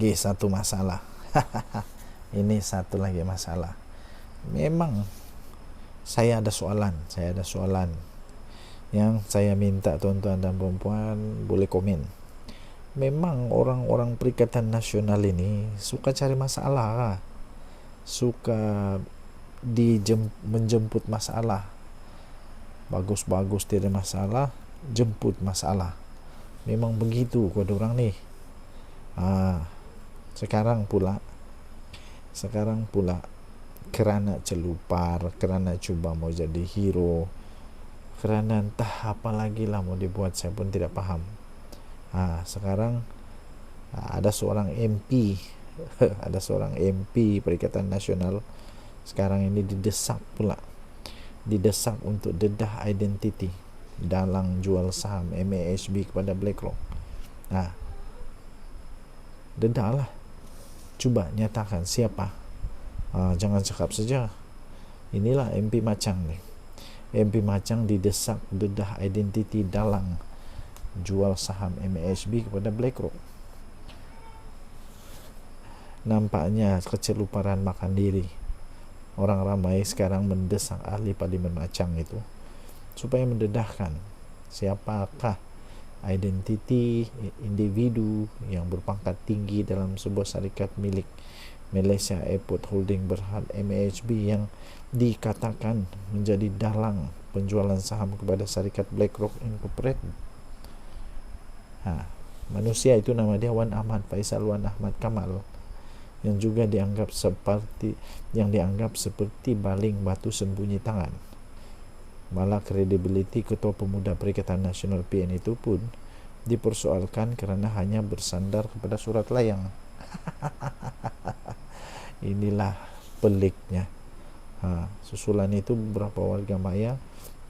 lagi satu masalah. Ini satu lagi masalah. Memang saya ada soalan yang saya minta tuan-tuan dan puan-puan boleh komen. Memang orang-orang Perikatan Nasional ini suka cari masalah, suka menjemput masalah. Bagus-bagus tiada masalah, jemput masalah. Memang begitu kode orang ni. Sekarang pula kerana celupar, kerana cuba mau jadi hero, kerana entah apa lagi lah mau dibuat, saya pun tidak paham. Sekarang ada seorang MP ada seorang MP Perikatan Nasional sekarang ini didesak untuk dedah identiti dalam jual saham MASB kepada BlackRock. Dedah lah, cuba nyatakan siapa. Jangan cakap saja. Inilah MP Macang ni. MP Macang didesak dedah identiti dalang jual saham MASB kepada BlackRock. Nampaknya keceluparan makan diri. Orang ramai sekarang mendesak ahli Parlimen Macang itu supaya mendedahkan siapakah identiti individu yang berpangkat tinggi dalam sebuah syarikat milik Malaysia Airport Holding Berhad MAHB yang dikatakan menjadi dalang penjualan saham kepada syarikat BlackRock Incorporated. Manusia itu nama dia Wan Ahmad Faisal Wan Ahmad Kamal, yang juga dianggap seperti baling batu sembunyi tangan. Malah kredibiliti Ketua Pemuda Perikatan Nasional PN itu pun dipersoalkan kerana hanya bersandar kepada surat layang. Inilah peliknya. Susulan itu beberapa warga maya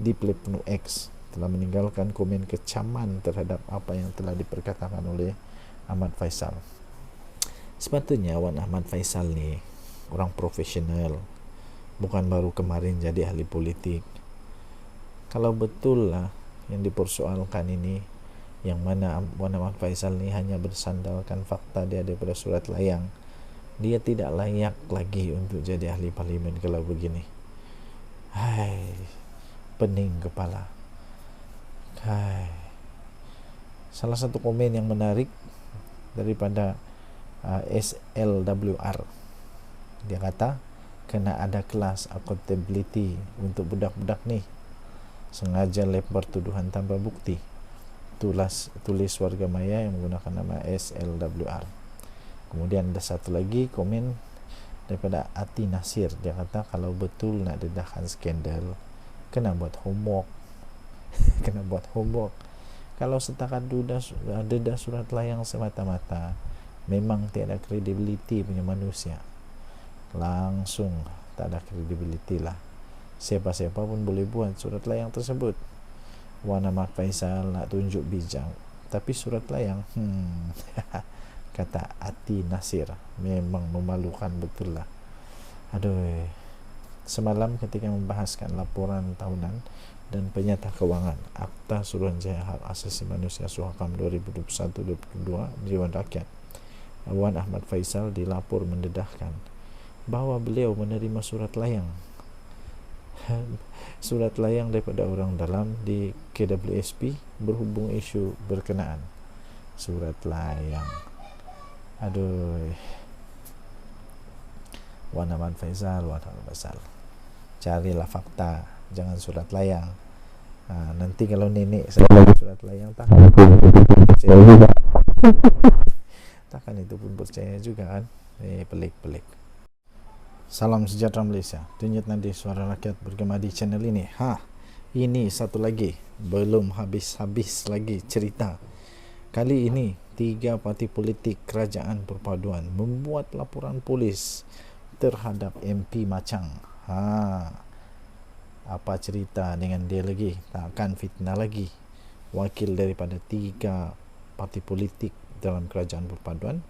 di Pelepnu X telah meninggalkan komen kecaman terhadap apa yang telah diperkatakan oleh Ahmad Faisal. Sepatutnya Wan Ahmad Faisal ni orang profesional, bukan baru kemarin jadi ahli politik. Kalau betul lah yang dipersoalkan ini, yang mana Wan Ahmad Faisal ni hanya bersandarkan fakta dia daripada surat layang, dia tidak layak lagi untuk jadi ahli parlimen kalau begini. Pening kepala. Salah satu komen yang menarik daripada SLWR, dia kata kena ada kelas accountability untuk budak-budak ni, sengaja lempar tuduhan tanpa bukti. Tulis warga maya yang menggunakan nama SLWR. Kemudian ada satu lagi komen daripada Ati Nasir, dia kata kalau betul nak dedahkan skandal, kena buat homework. Kalau setakat dedah surat layang semata-mata, memang tiada kredibiliti punya manusia. Langsung tak ada kredibiliti lah. Siapa-siapa pun boleh buat surat layang tersebut. Wan Ahmad Faisal nak tunjuk bijak, tapi surat layang kata Ati Nasir, memang memalukan betul lah. Semalam ketika membahaskan laporan tahunan dan penyata kewangan Akta Suruhanjaya Hak Asasi Manusia Suhakam 2021-2022 Dewan Rakyat, Wan Ahmad Faisal dilapor mendedahkan bahawa beliau menerima surat layang daripada orang dalam di KWSP berhubung isu berkenaan. Surat layang. Wan Ahmad Faisal, carilah fakta, jangan surat layang. Nanti kalau nenek saya surat layang, takkan itu pun percaya juga kan. Pelik. Salam sejahtera Malaysia. Tunjuk nanti Suara Rakyat bergema di channel ini. Ini satu lagi, belum habis lagi cerita. Kali ini 3 parti politik Kerajaan Perpaduan membuat laporan polis terhadap MP Macang. Apa cerita dengan dia lagi? Takkan fitnah lagi. Wakil daripada 3 parti politik dalam Kerajaan Perpaduan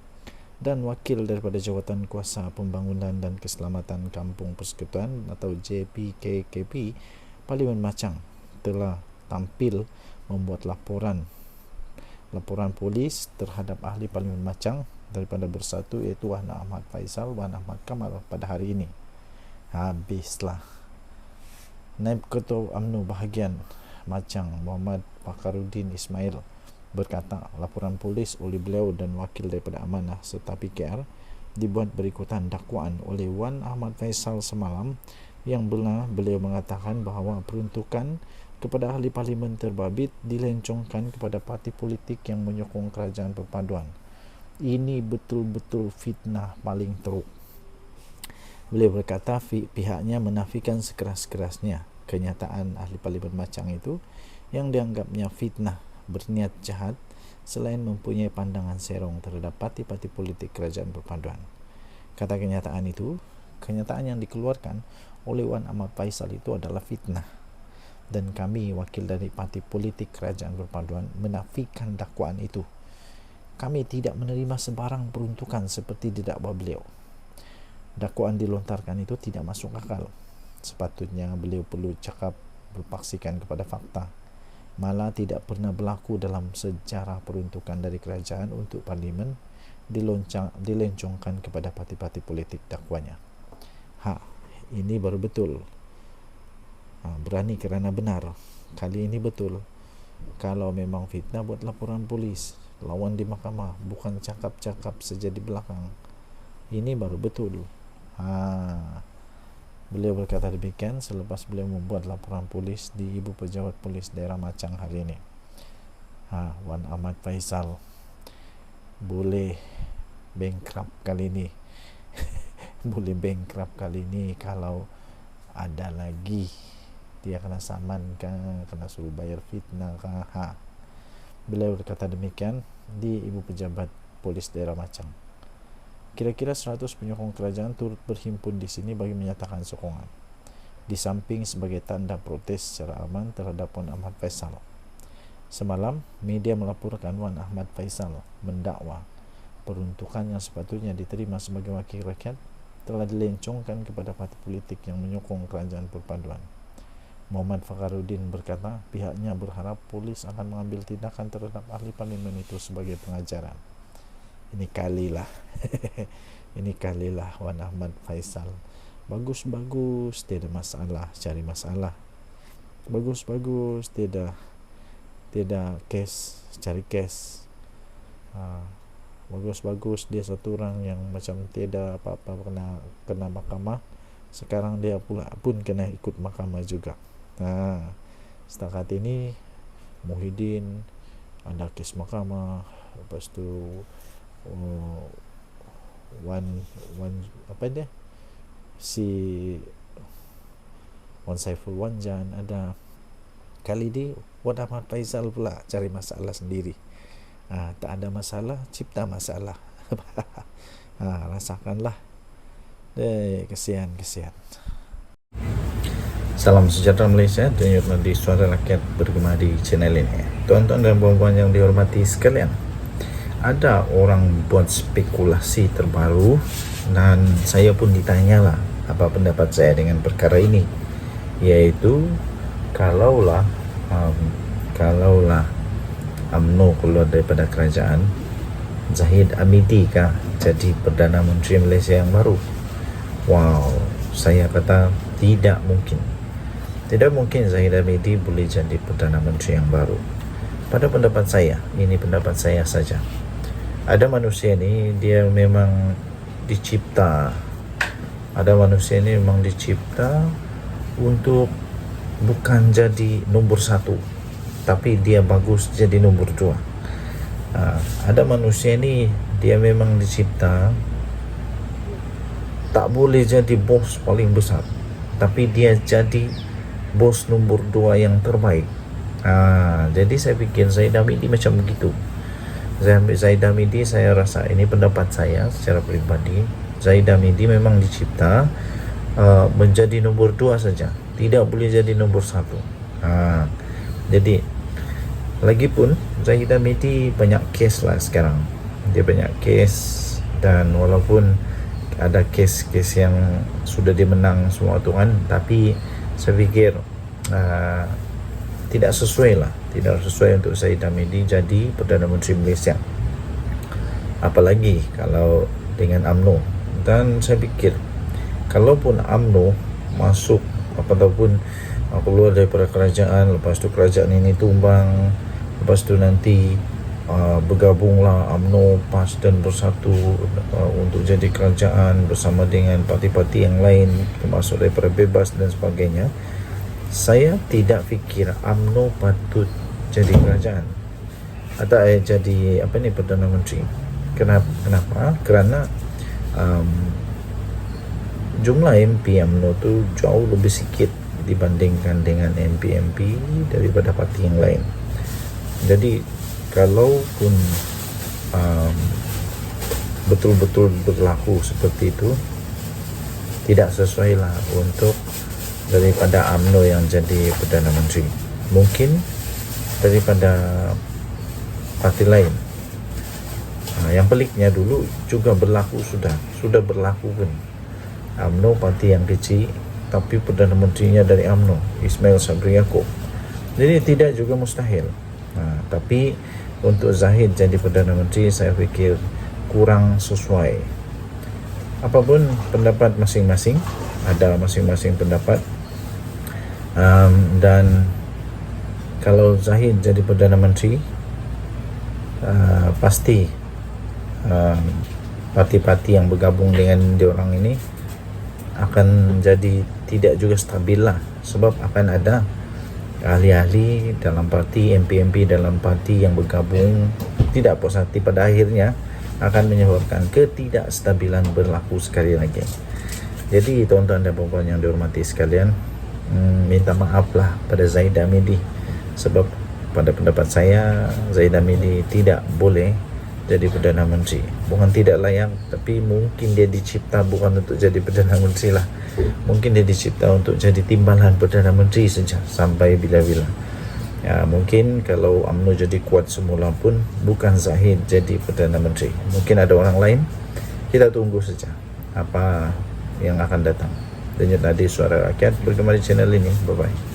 dan wakil daripada Jawatan Kuasa Pembangunan dan Keselamatan Kampung Persekutuan atau JPKKP Parlimen Macang telah tampil membuat laporan polis terhadap ahli Parlimen Macang daripada bersatu, iaitu Wan Ahmad Faisal, Wan Ahmad Kamal pada hari ini. Habislah. Naib Ketua UMNO bahagian Macang Muhammad Fakharuddin Ismail berkata laporan polis oleh beliau dan wakil daripada Amanah serta PKR dibuat berikutan dakwaan oleh Wan Ahmad Faisal semalam, yang beliau mengatakan bahawa peruntukan kepada ahli parlimen terbabit dilencongkan kepada parti politik yang menyokong kerajaan perpaduan. Ini betul-betul fitnah paling teruk. Beliau berkata pihaknya menafikan sekeras-kerasnya kenyataan ahli parlimen Macang itu yang dianggapnya fitnah, berniat jahat, selain mempunyai pandangan serong terhadap parti-parti politik kerajaan perpaduan. Kata kenyataan yang dikeluarkan oleh Wan Ahmad Faisal itu adalah fitnah, dan kami wakil dari parti politik kerajaan perpaduan menafikan dakwaan itu. Kami tidak menerima sebarang peruntukan seperti didakwa beliau. Dakwaan dilontarkan itu tidak masuk akal. Sepatutnya beliau perlu cakap berpaksikan kepada fakta. Malah tidak pernah berlaku dalam sejarah peruntukan dari kerajaan untuk parlimen dilencongkan kepada parti-parti politik dakwanya. Ini baru betul. Berani kerana benar. Kali ini betul. Kalau memang fitnah, buat laporan polis, lawan di mahkamah, bukan cakap-cakap saja di belakang. Ini baru betul. Beliau berkata demikian selepas beliau membuat laporan polis di Ibu Pejabat Polis Daerah Macang hari ini. Wan Ahmad Faisal boleh bankrupt kali ini. Boleh bankrupt kali ini kalau ada lagi dia kena saman kah, kena suruh bayar fitnah kah. Beliau berkata demikian di Ibu Pejabat Polis Daerah Macang. Kira-kira 100 penyokong kerajaan turut berhimpun di sini bagi menyatakan sokongan, di samping sebagai tanda protes secara aman terhadap Wan Ahmad Faisal. Semalam, media melaporkan Wan Ahmad Faisal mendakwa peruntukan yang sepatutnya diterima sebagai wakil rakyat telah dilencongkan kepada parti politik yang menyokong kerajaan perpaduan. Muhammad Fakharuddin berkata pihaknya berharap polis akan mengambil tindakan terhadap ahli parlimen itu sebagai pengajaran. Ini kalilah Wan Ahmad Faisal. Bagus-bagus, tiada masalah, cari masalah. Bagus-bagus, tiada kes, cari kes. Bagus-bagus, dia satu orang yang macam tiada apa-apa kena mahkamah. Sekarang dia pula pun kena ikut mahkamah juga. Setakat ini Muhyiddin ada kes mahkamah, lepas tu Wan Saiful Wanjan ada. Kali ini Wan Ahmad Faisal pula cari masalah sendiri. Tak ada masalah, cipta masalah. Rasakanlah. Kesian. Salam sejahtera Malaysia, tunjuk di suara rakyat bergema di channel ini. Tuan-tuan dan puan-puan yang dihormati sekalian, ada orang buat spekulasi terbaru dan saya pun ditanyalah apa pendapat saya dengan perkara ini, yaitu kalaulah UMNO keluar daripada kerajaan, Zahid Hamidi kah jadi Perdana Menteri Malaysia yang baru? Saya kata tidak mungkin Zahid Hamidi boleh jadi Perdana Menteri yang baru. Pada pendapat saya, ini pendapat saya saja, ada manusia ni dia memang dicipta untuk bukan jadi nombor satu, tapi dia bagus jadi nombor dua. Ada manusia ni dia memang dicipta tak boleh jadi bos paling besar, tapi dia jadi bos nombor dua yang terbaik. Jadi saya fikir Zahid Hamidi macam begitu. Zahid Hamidi, saya rasa, ini pendapat saya secara peribadi, Zahid Hamidi memang dicipta menjadi nombor 2 saja, tidak boleh jadi nombor 1. Jadi lagipun Zahid Hamidi banyak kes lah sekarang, dia banyak kes, dan walaupun ada kes-kes yang sudah dimenang semua tu kan, tapi saya fikir tidak sesuai untuk Zahid Hamidi jadi Perdana Menteri Malaysia. apalagi kalau dengan UMNO. Dan saya pikir kalaupun UMNO masuk ataupun keluar daripada kerajaan, lepas tu kerajaan ini tumbang, lepas tu nanti bergabunglah UMNO, PAS dan Bersatu untuk jadi kerajaan bersama dengan parti-parti yang lain termasuk daripada Bebas dan sebagainya, saya tidak fikir UMNO patut jadi kerajaan atau jadi Perdana Menteri. Kenapa? Kerana jumlah MP UMNO tu jauh lebih sikit dibandingkan dengan MP-MP daripada parti yang lain. Jadi kalaupun betul-betul berlaku seperti itu, tidak sesuai lah untuk daripada UMNO yang jadi Perdana Menteri. Mungkin daripada parti lain. Yang peliknya dulu juga berlaku, sudah berlaku kan. UMNO parti yang kecil tapi Perdana Menterinya dari UMNO, Ismail Sabri Yaakob. Jadi tidak juga mustahil. Tapi untuk Zahid jadi Perdana Menteri, saya fikir kurang sesuai. Apapun pendapat masing-masing, ada masing-masing pendapat. Dan kalau Zahid jadi Perdana Menteri, pasti parti-parti yang bergabung dengan diorang ini akan jadi tidak juga stabil lah, sebab akan ada ahli-ahli dalam parti, MP-MP dalam parti yang bergabung tidak puas hati, pada akhirnya akan menyebabkan ketidakstabilan berlaku sekali lagi. Jadi tuan-tuan dan puan-puan yang dihormati sekalian, minta maaf lah pada Zahid Hamidi, sebab pada pendapat saya Zahid Hamidi tidak boleh jadi Perdana Menteri. Bukan tidak layak, tapi mungkin dia dicipta bukan untuk jadi Perdana Menteri lah. Mungkin dia dicipta untuk jadi timbalan Perdana Menteri saja sampai bila-bila. Mungkin kalau UMNO jadi kuat semula pun bukan Zahid jadi Perdana Menteri. Mungkin ada orang lain. Kita tunggu saja apa yang akan datang. Denyut Nadi Suara Rakyat bergema di channel ini. Bye-bye.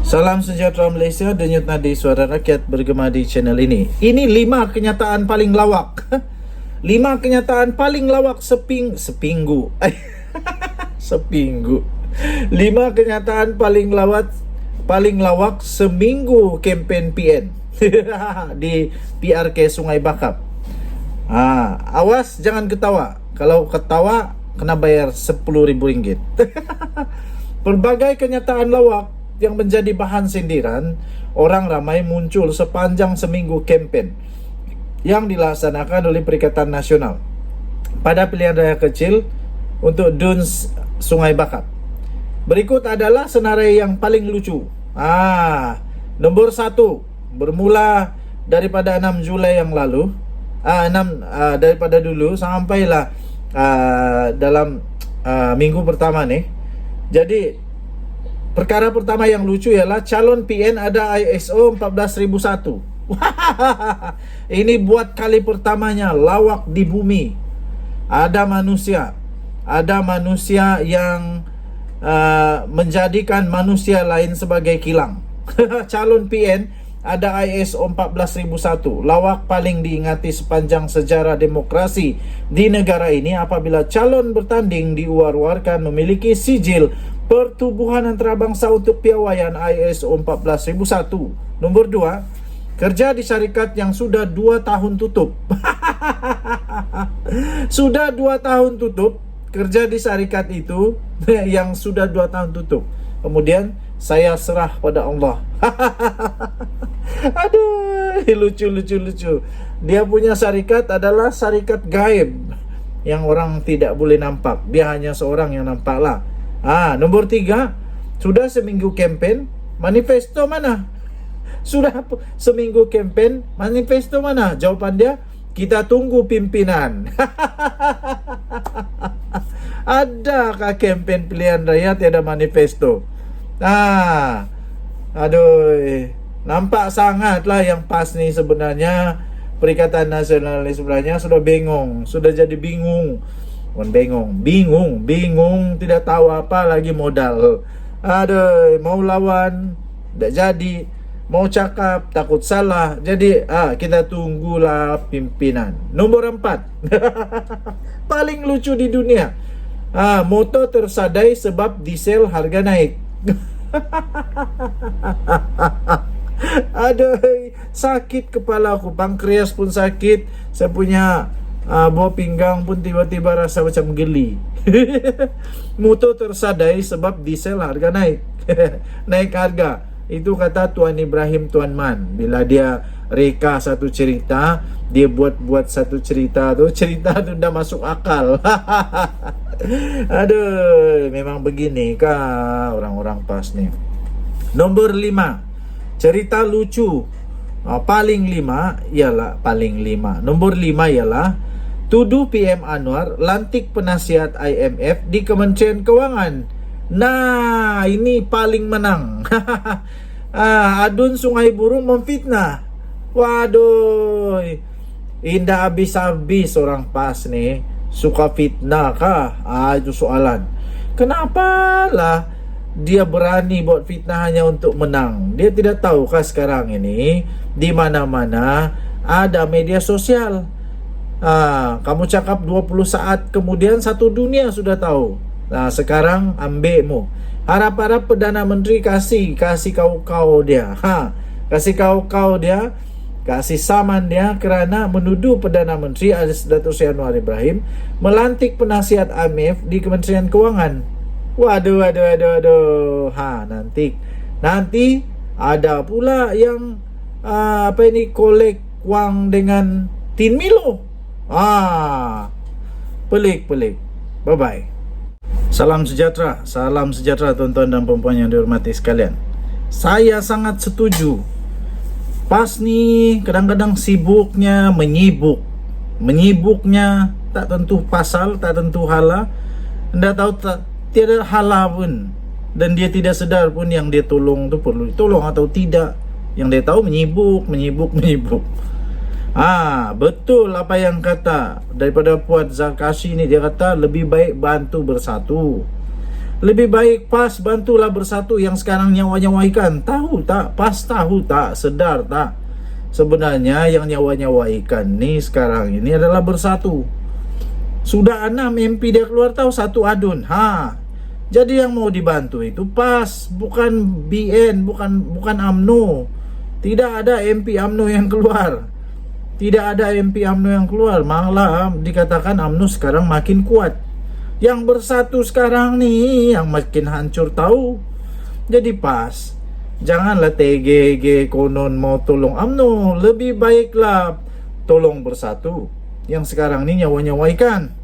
Salam sejahtera Malaysia, Denyut Nadi Suara Rakyat bergema di channel ini. Ini 5 kenyataan paling lawak. 5 kenyataan paling lawak sepinggu. Sepinggu. 5 kenyataan paling lawak seminggu kempen PN di PRK Sungai Bakap. Awas jangan ketawa. Kalau ketawa kena bayar RM10,000. Berbagai kenyataan lawak yang menjadi bahan sindiran orang ramai muncul sepanjang seminggu kempen yang dilaksanakan oleh Perikatan Nasional pada pilihan raya kecil untuk Duns Sungai Bakap. Berikut adalah senarai yang paling lucu. Nombor 1, bermula daripada 6 Julai yang lalu, daripada dulu sampailah dalam minggu pertama nih. Jadi perkara pertama yang lucu ialah calon PN ada ISO 14001. Ini buat kali pertamanya lawak di bumi. Ada manusia yang menjadikan manusia lain sebagai kilang. Calon PN ada ISO 14001. Lawak paling diingati sepanjang sejarah demokrasi di negara ini apabila calon bertanding diwar-warkan memiliki sijil Pertubuhan Antarabangsa untuk Piawaian ISO 14001. Nombor 2, kerja di syarikat yang sudah 2 tahun tutup. Sudah 2 tahun tutup, kerja di syarikat itu yang sudah 2 tahun tutup. Kemudian saya serah pada Allah. Aduh, lucu. Dia punya syarikat adalah syarikat gaib yang orang tidak boleh nampak. Dia hanya seorang yang nampak lah. Nombor 3, sudah seminggu kempen, manifesto mana? Sudah seminggu kempen, manifesto mana? Jawapan dia, kita tunggu pimpinan. Adakah kempen pilihan raya tiada manifesto? Aduh, nampak sangatlah yang pas nih sebenarnya. Perikatan Nasional sebenarnya sudah bingung, sudah jadi bingung. Bingung, tidak tahu apa lagi modal. Aduh, mau lawan, tidak jadi. mau cakap takut salah. Jadi kita tunggulah pimpinan. Nomor 4 paling lucu di dunia. Motor tersadai sebab diesel harga naik. Aduh, sakit kepala aku, pankreas pun sakit, saya punya bawah pinggang pun tiba-tiba rasa macam geli. Motor tersadai sebab diesel harga naik. Naik harga. Itu kata Tuan Ibrahim Tuan Man. Bila dia reka satu cerita, dia buat satu cerita tu dah masuk akal. Aduh, memang begini kah orang-orang PAS ni. Nombor 5, cerita lucu. Paling 5 ialah Nombor 5 ialah tuduh PM Anwar lantik penasihat IMF di Kementerian Kewangan. Nah, ini paling menang. Adun Sungai Burung memfitnah. Waduh, indah habis-habis orang PAS nih. Suka fitnah kah? Itu soalan. Kenapa lah dia berani buat fitnah hanya untuk menang? Dia tidak tahukah sekarang ini di mana-mana ada media sosial. Kamu cakap 20 saat kemudian satu dunia sudah tahu. Nah, sekarang ambilmu. Harap-harap Perdana Menteri kasih kau dia. Kasih kau dia, kasih saman dia kerana menuduh Perdana Menteri Datuk Seri Anwar Ibrahim melantik penasihat IMF di Kementerian Kewangan. Waduh. Nanti ada pula yang kolek wang dengan Tin Milo. Pelik. Bye-bye. Salam sejahtera tuan-tuan dan puan-puan yang dihormati sekalian. Saya sangat setuju. PAS ni kadang-kadang menyibuknya tak tentu pasal, tak tentu hala. Anda tahu tak, tiada hala pun, dan dia tidak sedar pun yang dia tolong tu perlu ditolong atau tidak. Yang dia tahu menyibuk. Betul apa yang kata daripada Puan Zarkashi ni. Dia kata lebih baik bantu bersatu. Lebih baik PAS bantulah bersatu. Yang sekarang nyawa-nyawa ikan. Tahu tak? PAS tahu tak? Sedar tak? Sebenarnya yang nyawa-nyawa ikan ni sekarang ini adalah bersatu. Sudah 6 MP dia keluar, tahu satu adun. Jadi yang mau dibantu itu PAS, bukan BN, bukan UMNO. Tidak ada MP UMNO yang keluar. Malah dikatakan UMNO sekarang makin kuat. Yang bersatu sekarang ni yang makin hancur tahu. Jadi PAS, janganlah TGG konon mau tolong UMNO. Lebih baiklah tolong bersatu. Yang sekarang ni nyawa-nyawa ikan.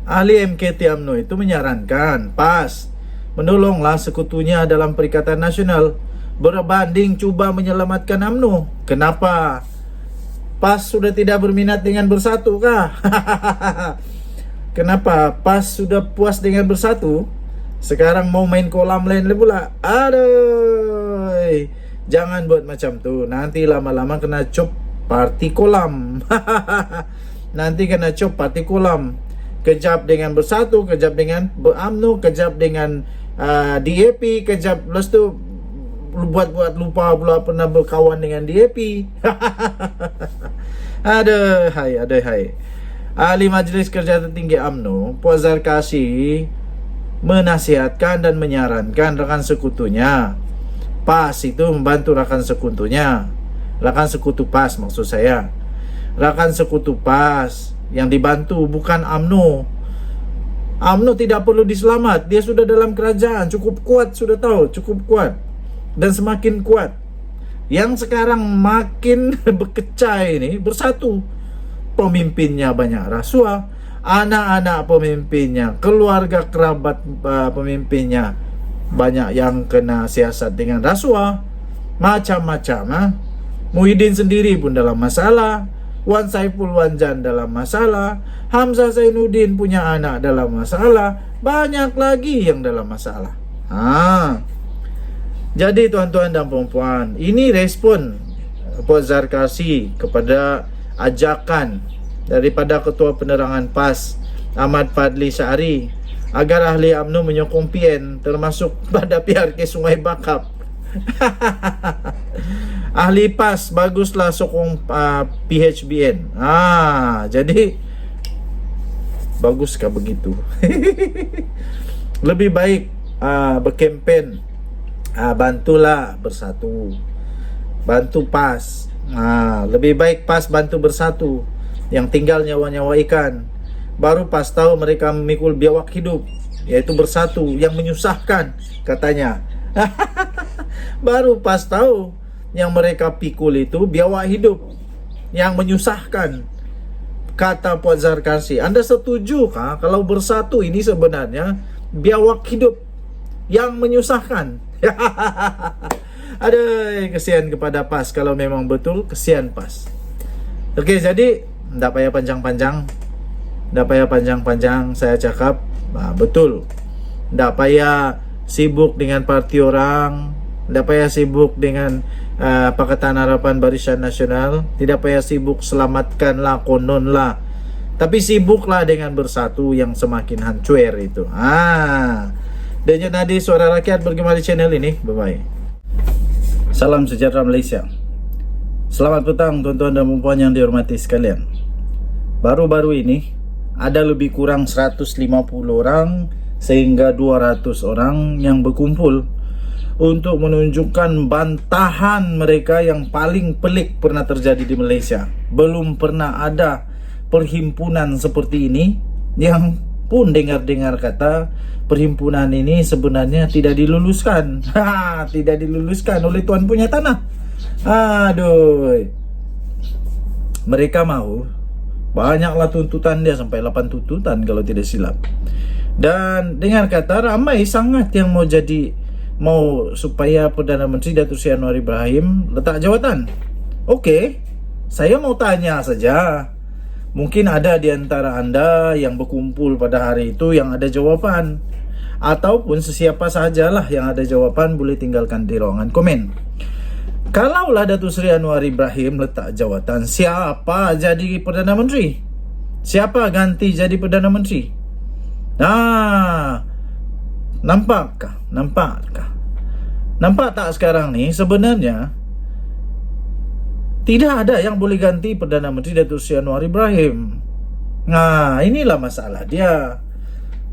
Ahli MKT UMNO itu menyarankan PAS menolonglah sekutunya dalam Perikatan Nasional berbanding cuba menyelamatkan UMNO. Kenapa? PAS sudah tidak berminat dengan bersatu kah? Kenapa? PAS sudah puas dengan bersatu, sekarang mau main kolam lain pula. Aduh, jangan buat macam tu. Nanti lama-lama kena cop parti kolam. Kejap dengan bersatu, kejap dengan UMNO, kejap dengan DAP, kejap lepas tu buat lupa pula pernah berkawan dengan DAP. Hai. Ahli Majlis Kerja Tertinggi UMNO, Puan Zarkashi, menasihatkan dan menyarankan rekan sekutunya PAS itu membantu rekan sekutunya. Rekan sekutu PAS maksud saya. Rekan sekutu PAS yang dibantu bukan UMNO. UMNO tidak perlu diselamat. Dia sudah dalam kerajaan, cukup kuat, sudah tahu, cukup kuat. Dan semakin kuat. Yang sekarang makin berkecai ini bersatu. Pemimpinnya banyak rasuah, anak-anak pemimpinnya, keluarga kerabat pemimpinnya banyak yang kena siasat dengan rasuah, macam-macam. Muhyiddin sendiri pun dalam masalah, Wan Saiful Wanjan dalam masalah, Hamzah Zainuddin punya anak dalam masalah, banyak lagi yang dalam masalah. Jadi tuan-tuan dan puan-puan, ini respon Puan Zarkashi kepada ajakan daripada Ketua Penerangan PAS Ahmad Fadli Syari agar ahli UMNO menyokong PN termasuk pada PRK Sungai Bakap. Ahli PAS baguslah sokong PHBN. Jadi baguskah begitu? Lebih baik berkempen, bantulah bersatu, bantu PAS. Lebih baik PAS bantu bersatu. Yang tinggal nyawa-nyawa ikan, baru PAS tahu mereka memikul biawak hidup, yaitu bersatu yang menyusahkan katanya. Baru PAS tahu yang mereka pikul itu biawak hidup yang menyusahkan, kata Puan Zarkasi. Anda setuju kah kalau bersatu ini sebenarnya biawak hidup yang menyusahkan? Aduh, kesian kepada PAS. Kalau memang betul, kesian PAS. Oke, jadi tidak payah panjang-panjang saya cakap. Betul, tidak payah sibuk dengan parti orang, tidak payah sibuk dengan Pakatan Harapan Barisan Nasional, tidak payah sibuk selamatkanlah, kononlah, tapi sibuklah dengan bersatu yang semakin hancur itu. Denyut Nadi Suara Rakyat bergema di channel ini. Bye-bye. Salam sejahtera Malaysia. Selamat petang tuan-tuan dan puan yang dihormati sekalian. Baru-baru ini ada lebih kurang 150 orang sehingga 200 orang yang berkumpul untuk menunjukkan bantahan mereka yang paling pelik pernah terjadi di Malaysia. Belum pernah ada perhimpunan seperti ini, yang pun dengar-dengar kata perhimpunan ini sebenarnya tidak diluluskan. Tidak diluluskan oleh tuan punya tanah. Aduh. Mereka mau, banyaklah tuntutan dia, sampai 8 tuntutan kalau tidak silap. Dan dengar kata ramai sangat yang mau supaya Perdana Menteri Datuk Seri Anwar Ibrahim letak jawatan. Okey, saya mau tanya saja. Mungkin ada di antara anda yang berkumpul pada hari itu yang ada jawapan, ataupun sesiapa sajalah yang ada jawapan boleh tinggalkan di ruangan komen. Kalaulah Datuk Seri Anwar Ibrahim letak jawatan, siapa jadi Perdana Menteri? Siapa ganti jadi Perdana Menteri? Nampakkah? Nampak tak sekarang ni sebenarnya tidak ada yang boleh ganti Perdana Menteri Datuk Seri Anwar Ibrahim. Inilah masalah dia.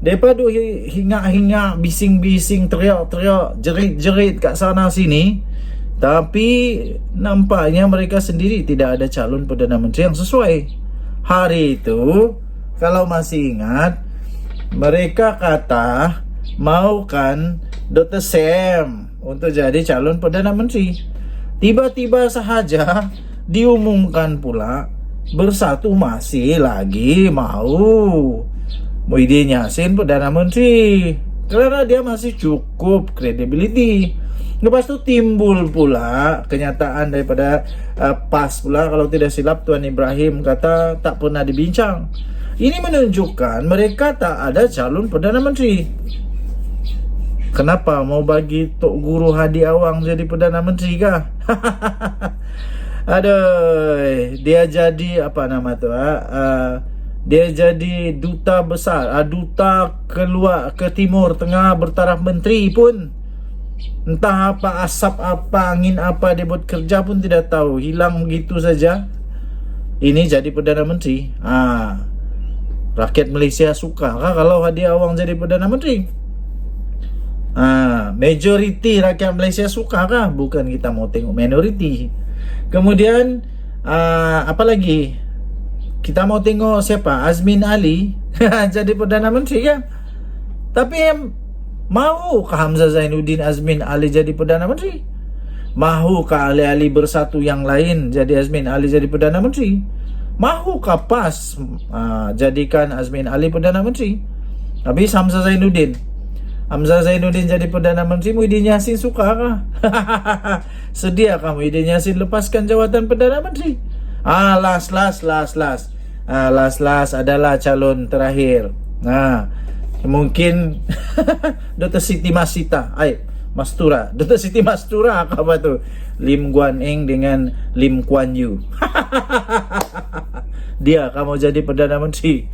Daripada hinga-hinga, bising-bising, teriak-teriak, jerit-jerit kat sana sini, tapi nampaknya mereka sendiri tidak ada calon Perdana Menteri yang sesuai. Hari itu, kalau masih ingat, mereka kata maukan Dr. Sam untuk jadi calon Perdana Menteri. Tiba-tiba sahaja diumumkan pula Bersatu masih lagi mau Muhyiddin Yassin Perdana Menteri karena dia masih cukup kredibiliti. Lepas tu timbul pula kenyataan daripada PAS pula, kalau tidak silap Tuan Ibrahim kata tak pernah dibincang. Ini menunjukkan mereka tak ada calon Perdana Menteri. Kenapa mau bagi Tok Guru Hadi Awang jadi Perdana Menteri kah? Aduh, dia jadi apa nama tu? Dia jadi duta besar, duta keluar ke Timur Tengah bertaraf menteri pun. Entah apa asap apa angin apa dia buat kerja pun tidak tahu, hilang begitu saja. Ini jadi Perdana Menteri. Rakyat Malaysia suka kah kalau Hadi Awang jadi Perdana Menteri? Majoriti rakyat Malaysia suka kah? Bukan kita mau tengok minoriti. Kemudian apa lagi? Kita mau tengok siapa? Azmin Ali jadi Perdana Menteri kan? Tapi mahukah Hamzah Zainuddin Azmin Ali jadi Perdana Menteri? Mahukah ahli-ahli Bersatu yang lain jadi Azmin Ali jadi Perdana Menteri? Mahukah PAS jadikan Azmin Ali Perdana Menteri? Habis Hamzah Zainuddin jadi Perdana Menteri, Muhyiddin Yassin suka kah? Sediakah Muhyiddin Yassin lepaskan jawatan Perdana Menteri? Last adalah calon terakhir. Mungkin Dr. Siti Mastura. Dr. Siti Mastura apa tu? Lim Guan Eng dengan Lim Kuan Yew. Dia kamu jadi Perdana Menteri.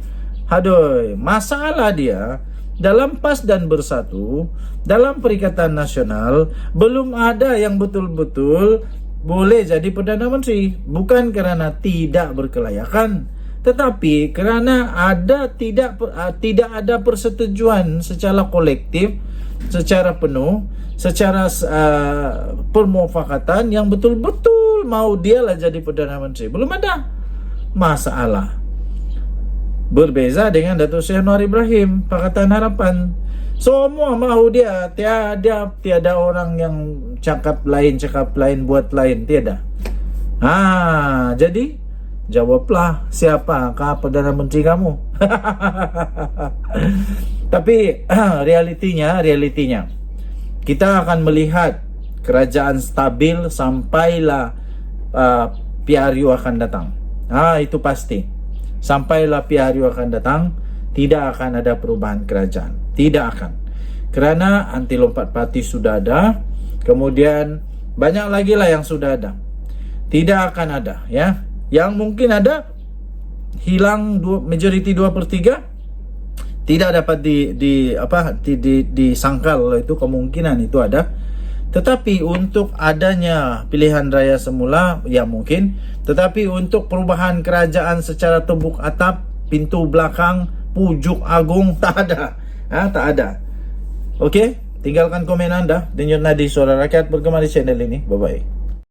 Aduh, masalah dia dalam PAS dan Bersatu, dalam Perikatan Nasional, belum ada yang betul-betul boleh jadi Perdana Menteri. Bukan kerana tidak berkelayakan, tetapi kerana tidak ada persetujuan secara kolektif, secara penuh, secara permufakatan yang betul-betul mau dialah jadi Perdana Menteri. Belum ada masalah. Berbeza dengan Datuk Seri Anwar Ibrahim, Pakatan Harapan. Semua mahu dia. Tiada orang yang cakap lain, buat lain. Tiada. Jadi jawablah, siapakah Perdana Menteri kamu? Tapi realitinya kita akan melihat kerajaan stabil sampailah PRU akan datang. Itu pasti. Sampailah PRU akan datang, tidak akan ada perubahan kerajaan. Tidak akan. Kerana anti lompat parti sudah ada, kemudian banyak lagi lah yang sudah ada. Tidak akan ada, ya. Yang mungkin ada, hilang majoriti 2/3, tidak dapat disangkal, itu kemungkinan itu ada. Tetapi untuk adanya pilihan raya semula, ya mungkin. Tetapi untuk perubahan kerajaan secara tumbuk atap, pintu belakang, pujuk agung, tak ada. Tak ada. Okey, tinggalkan komen anda. Denyut nadi Suara Rakyat bergema di channel ini. Bye-bye.